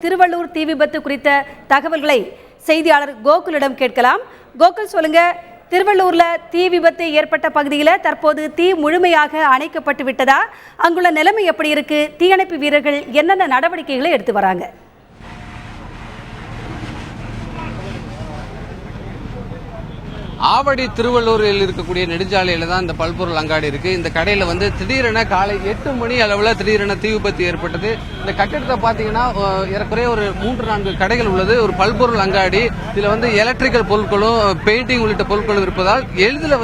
திருவள்ளூர் தீ விபத்து குறித்த தகவல்களை செய்தியாளர் கோகுலிடம் கேட்கலாம். கோகுல், சொல்லுங்க, திருவள்ளூர்ல தீ விபத்து ஏற்பட்ட பகுதியில் தற்போது தீ முழுமையாக அணைக்கப்பட்டு விட்டதா? அங்குள்ள நிலைமை எப்படி இருக்கு? தீயணைப்பு வீரர்கள் என்னென்ன நடவடிக்கைகளை எடுத்து வராங்க? ஆவடி திருவள்ளூரில் இருக்கக்கூடிய நெடுஞ்சாலையில தான் இந்த பல்பொருள் அங்காடி இருக்கு. இந்த கடையில திடீரென காலை 8 மணி அளவில் திடீரென தீ விபத்து ஏற்பட்டது. இந்த கட்டிடத்தை பாத்தீங்கன்னா ஏறக்குறைய ஒரு 3-4 கடைகள் உள்ளது. ஒரு பல்பொருள் அங்காடி. இதுல எலக்ட்ரிக்கல் பொருட்களும் பெயிண்டிங் உள்ளிட்ட பொருட்களும் இருப்பதால் எளிதில்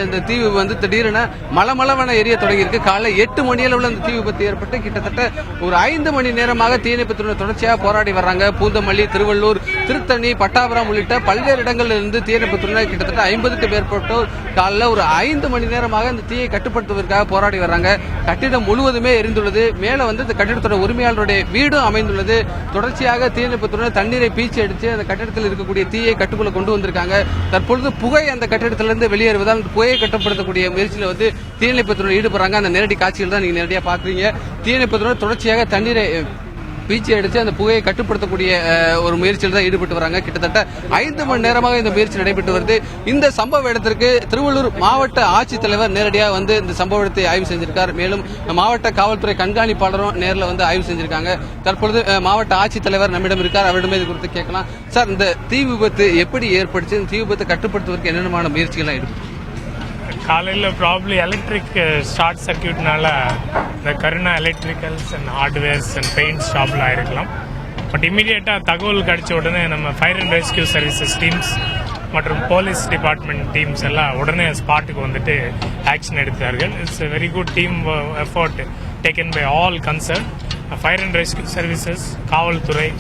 இந்த தீ திடீரென மலமளவென எரிய தொடங்கி இருக்கு. காலை 8 மணி அளவில் இந்த தீ விபத்து ஏற்பட்டு கிட்டத்தட்ட ஒரு 5 மணி நேரமாக தீயணைப்புத்துறையினர் தொடர்ச்சியாக போராடி வர்றாங்க. பூந்தமல்லி, திருவள்ளூர், திருத்தணி, பட்டாபுரம் உள்ளிட்ட பல்வேறு இடங்களில் இருந்து தீயணைப்புத்துறையினர் கிட்டத்தட்ட 50க்கு மேற்பட்டோர் காலைல ஒரு 5 மணி நேரமாக இந்த தீயை கட்டுப்படுத்துவதற்காக போராடி வர்றாங்க. கட்டிடம் முழுவதுமே எரிந்துள்ளது. மேல இந்த கட்டிடத்தோட உரிமையாளருடைய வீடும் அமைந்துள்ளது. தொடர்ச்சியாக தீயணைப்புத்துறையினர் தண்ணீரை பீச்சி அடித்து அந்த கட்டிடத்தில் இருக்கக்கூடிய தீயை கட்டுக்குள்ள கொண்டு வந்திருக்காங்க. தற்பொழுது புகை அந்த கட்டிடத்திலிருந்து வெளியேறுவதால் புகையை கட்டுப்படுத்தக்கூடிய முயற்சியில் தீயணைப்புத்துறையினர் ஈடுபடுறாங்க. அந்த நேரடி காட்சிகள் தான் நீங்க நேரடியாக பாக்குறீங்க. தீயணைப்புத்துறையினர் தொடர்ச்சியாக தண்ணீரை பீச்சி அடித்து அந்த புகையை கட்டுப்படுத்தக்கூடிய ஒரு முயற்சியில் தான் ஈடுபட்டு வராங்க. கிட்டத்தட்ட 5 மணி நேரமாக இந்த முயற்சி நடைபெற்று வருது. இந்த சம்பவ இடத்திற்கு திருவள்ளூர் மாவட்ட ஆட்சித்தலைவர் நேரடியாக இந்த சம்பவ இடத்தை ஆய்வு செஞ்சிருக்கார். மேலும் மாவட்ட காவல்துறை கண்காணிப்பாளரும் நேரில் ஆய்வு செஞ்சிருக்காங்க. தற்பொழுது மாவட்ட ஆட்சித்தலைவர் நம்மிடம் இருக்கார். அவரிடமே இது குறித்து கேட்கலாம். சார், இந்த தீ விபத்து எப்படி ஏற்படுச்சு? இந்த தீ விபத்தை கட்டுப்படுத்துவதற்கு என்னென்ன முயற்சிகள் ஈடுபட்டு? காலையில் ப்ராப்ளி எலக்ட்ரிக் ஷார்ட் சர்க்கியூட்னால இந்த Karuna electricals and hardwares and paint ஷாப்ல ஆயிருக்கலாம். பட் இமீடியட்டாக தகவல் கிடைச்ச உடனே நம்ம fire and rescue services teams மற்றும் போலீஸ் டிபார்ட்மெண்ட் டீம்ஸ் எல்லாம் உடனே ஸ்பாட்டுக்கு ஆக்ஷன் எடுத்தார்கள். It's a very good team effort taken by all concern. Fire and rescue services, காவல்துறை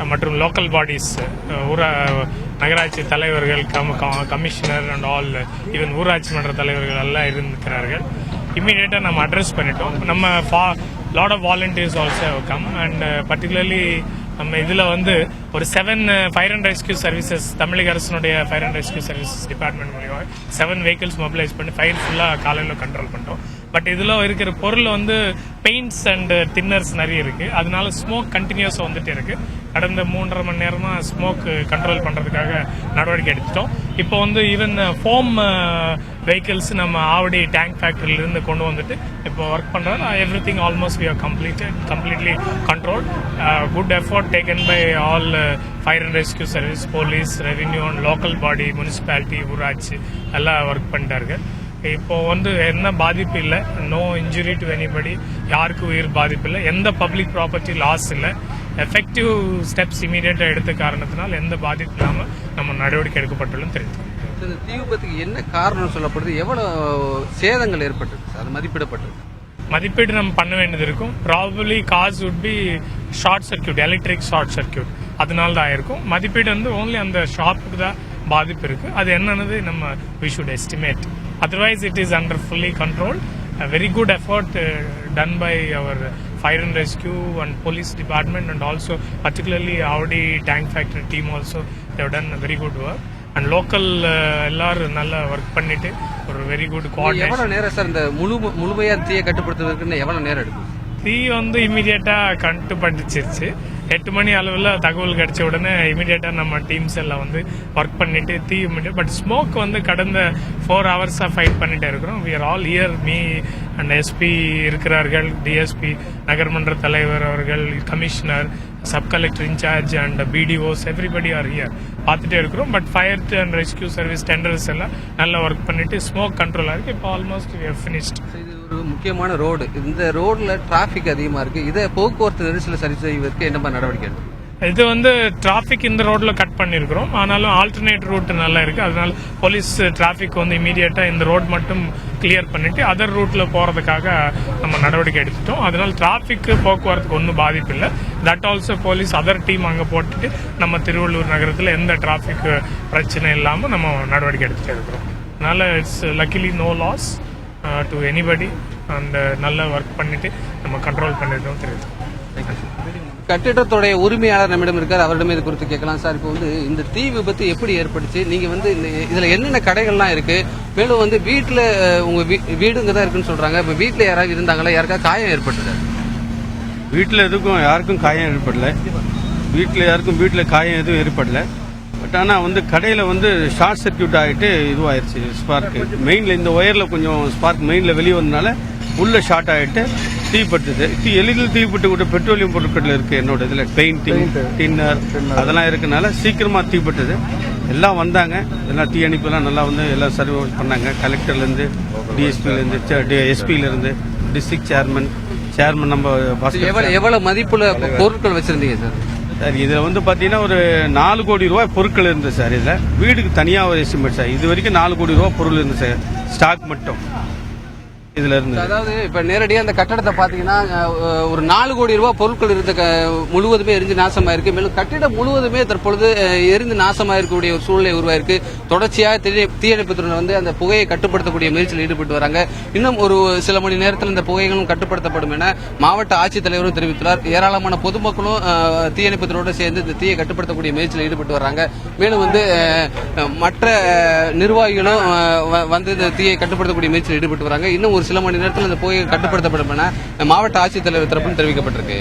மற்றும் லோக்கல் பாடிஸ், நகராட்சி தலைவர்கள், கமிஷனர் அண்ட் ஆல், ஈவன் ஊராட்சி மன்ற தலைவர்கள் எல்லாம் இருக்கிறார்கள். இம்மீடியட்டாக நம்ம அட்ரஸ் பண்ணிட்டோம். நம்ம lot of volunteers also come and particularly நம்ம இதில் ஒரு 7 ஃபயர் அண்ட் ரெஸ்கியூ சர்வீசஸ், தமிழக அரசனுடைய fire and rescue services department மூலியமாக 7 வெஹிக்கிள்ஸ் மொபிலைஸ் பண்ணி ஃபயர் ஃபுல்லாக காலையில் கண்ட்ரோல் பண்ணிட்டோம். பட் இதில் இருக்கிற பொருள் பெயிண்ட்ஸ் அண்ட் தின்னர்ஸ் நிறைய இருக்கு. அதனால ஸ்மோக் கண்டினியூஸாக வந்துட்டே இருக்கு. கடந்த 3.5 மணி நேரமா ஸ்மோக் கண்ட்ரோல் பண்றதுக்காக நடவடிக்கை எடுத்துட்டோம். இப்போ ஈவன் ஃபோம் வெஹிக்கிள்ஸ் நம்ம ஆவடி டேங்க் ஃபேக்டரியில இருந்து கொண்டு வந்துட்டு இப்போ ஒர்க் பண்றோம். Everything almost we are completely control. Good effort taken by all fire and rescue service, police, revenue and local body, municipality, ஊராட்சி எல்லாம் ஒர்க் பண்ணிட்டாங்க. இப்போ என்ன பாதிப்பு இல்லை. No injury to anybody. யாருக்கு உயிர் பாதிப்பு இல்லை. எந்த பப்ளிக் ப்ராப்பர்ட்டி லாஸ் இல்லை. எஃபெக்டிவ் ஸ்டெப்ஸ் இமீடியட்டா எடுத்த காரணத்தினால் எந்த பாதிப்பு இல்லாமல் நம்ம நடவடிக்கை எடுக்கப்பட்டுள்ளது தெரிவித்தோம். இந்த தீ விபத்துக்கு என்ன காரணம் சொல்லப்படுது? எவ்வளவு சேதங்கள் ஏற்பட்டது? அது மதிப்பிடப்பட்டது? மதிப்பீடு நம்ம பண்ண வேண்டியது இருக்கும். Probably cause would be short circuit, electric short circuit. அதனால தான் ஆயிருக்கும். மதிப்பீடு ஓன்லி அந்த ஷாப்புக்கு தான் பாதிப்பு இருக்கு. அது என்னன்னு நம்ம we should estimate. Otherwise, it is under fully controlled. A very good effort done by our fire and rescue and police department, and also particularly Audi tank factory team also, they have done a very good work. And local எல்லாரும் நல்லா work பண்ணிட்டு ஒரு very good coordination. எவ்வளவு நேரம் sir இந்த முழுமையா தீயை கட்டுப்படுத்துவதற்கு எவ்வளவு நேரம் எடுக்கும்? தீ இமீடியட்டா கட்டுப்பட்டுச்சிருச்சு. 8 மணி அளவில் தகவல் கிடைச்ச உடனே இமீடியட்டா நம்ம டீம்ஸ் எல்லாம் ஒர்க் பண்ணிட்டு தீ பட் ஸ்மோக் கடந்த 4 ஹவர்ஸா ஃபைட் பண்ணிட்டே இருக்கிறோம். We are all here. Me and SP இருக்கிறார்கள், டிஎஸ்பி, நகர்மன்ற தலைவர் அவர்கள், commissioner, sub collector incharge and BDOs, everybody are here. பார்த்துட்டே இருக்கிறோம். But fire and rescue service tenders எல்லாம் நல்லா ஒர்க் பண்ணிட்டு ஸ்மோக் கண்ட்ரோலா இருக்கு. இப்போ ஆல்மோஸ்ட் வி ஹவ் ஃபினிஷ்ட். ஒரு முக்கியமான ரோடு. இந்த ரோட்ல டிராபிக் அதிகமா இருக்கு. இதை போக்குவரத்து நெரிசலை சரி செய்வதற்கு என்ன நடவடிக்கை எடுக்கும்? இது டிராபிக் இந்த ரோட்ல கட் பண்ணிருக்கிறோம். ஆனாலும் ஆல்டர்னேட் ரூட் நல்லா இருக்கு. அதனால போலீஸ் டிராபிக் இமீடியட்டா இந்த ரோட் மட்டும் கிளியர் பண்ணிட்டு அதர் ரூட்ல போறதுக்காக நம்ம நடவடிக்கை எடுத்துட்டோம். அதனால டிராபிக் போக்குவரத்துக்கு ஒன்றும் பாதிப்பு இல்லை. That also police other team அங்க போட்டுட்டு நம்ம திருவள்ளூர் நகரத்தில் எந்த டிராபிக் பிரச்சனை இல்லாம நம்ம நடவடிக்கை எடுத்துட்டு இருக்கிறோம். அதனால it's luckily no loss to anybody. அந்த நல்ல ஒர்க் பண்ணிட்டு நம்ம கண்ட்ரோல் பண்ணிருக்கோம் தெரியுது. கட்டிடத்துடைய உரிமையாளர் நம்மிடம் இருக்கார். அவரிடமே இது குறித்து கேட்கலாம். சார், இப்போ இந்த தீ விபத்து எப்படி ஏற்பட்டுச்சு? நீங்க இதுல என்னென்ன கடைகள்லாம் இருக்கு? மேலும் வீட்டுல உங்க வீடுங்க தான் இருக்குன்னு சொல்றாங்க. இப்ப வீட்டுல யாராவது இருந்தாங்களா? யாருக்கா காயம் ஏற்பட்டது? வீட்டில் யாருக்கும் காயம் ஏற்படல. வீட்டில் யாருக்கும் வீட்டில் காயம் எதுவும் ஏற்படல. பட் ஆனால் வந்து கடையில் வந்து ஷார்ட் சர்க்கியூட் ஆகிட்டு இதுவாயிருச்சு ஸ்பார்க்கு. மெயினில் இந்த ஒயரில் கொஞ்சம் ஸ்பார்க் மெயினில் வெளியே வந்தனால உள்ள ஷார்ட் ஆகிட்டு தீப்பட்டுது. எளிதில் தீப்பட்டு கூட பெட்ரோலியம் பொருட்கள் இருக்குது என்னோட இதில், பெயிண்டிங், டின்னர் அதெல்லாம் இருக்கனால சீக்கிரமாக தீப்பட்டுது. எல்லாம் வந்தாங்க, எல்லாம் தீயணைப்புலாம் நல்லா வந்து எல்லாம் சர்வீஸ் பண்ணாங்க. கலெக்டர்லேருந்து, டிஎஸ்பிலேருந்து, எஸ்பியிலேருந்து, டிஸ்ட்ரிக்ட் சேர்மன் நம்ம எவ்வளவு மதிப்புல பொருட்கள் வச்சிருந்தீங்க சார்? சார் இதில் வந்து பார்த்தீங்கன்னா ஒரு 4 கோடி ரூபாய் பொருட்கள் இருந்தது சார். இதில் வீடுக்கு தனியாக ஒரு எஸ்டிமேட் சார். இது வரைக்கும் 4 கோடி ரூபாய் பொருள் இருந்தது சார், ஸ்டாக் மட்டும் இதுல இருந்து. அதாவது இப்ப நேரடியாக அந்த கட்டடத்தை பாத்தீங்கன்னா ஒரு 4 கோடி ரூபாய் பொருட்கள் இருந்த முழுவதுமே எரிஞ்சு நாசமாயிருக்கு. மேலும் கட்டிடம் முழுவதுமே தற்பொழுது எரிந்து நாசமாயிருக்கக்கூடிய ஒரு சூழ்நிலை உருவாயிருக்கு. தொடர்ச்சியாக தீயணைப்புத்துறையினர் வந்து அந்த புகையை கட்டுப்படுத்தக்கூடிய முயற்சியில் ஈடுபட்டு வராங்க. இன்னும் ஒரு சில மணி நேரத்தில் இந்த புகைகளும் கட்டுப்படுத்தப்படும் என மாவட்ட ஆட்சித்தலைவரும் தெரிவித்துள்ளார். ஏராளமான பொதுமக்களும் தீயணைப்புத்துறையோடு சேர்ந்து இந்த தீயை கட்டுப்படுத்தக்கூடிய முயற்சியில் ஈடுபட்டு வராங்க. மேலும் வந்து மற்ற நிர்வாகிகளும் வந்து இந்த தீயை கட்டுப்படுத்தக்கூடிய முயற்சியில் ஈடுபட்டு வராங்க. இன்னும் ஒரு சில மணி நேரத்தில் இந்த புகையை கட்டுப்படுத்தப்படும் என மாவட்ட ஆட்சித்தலைவர் தரப்பில் தெரிவிக்கப்பட்டிருக்கு.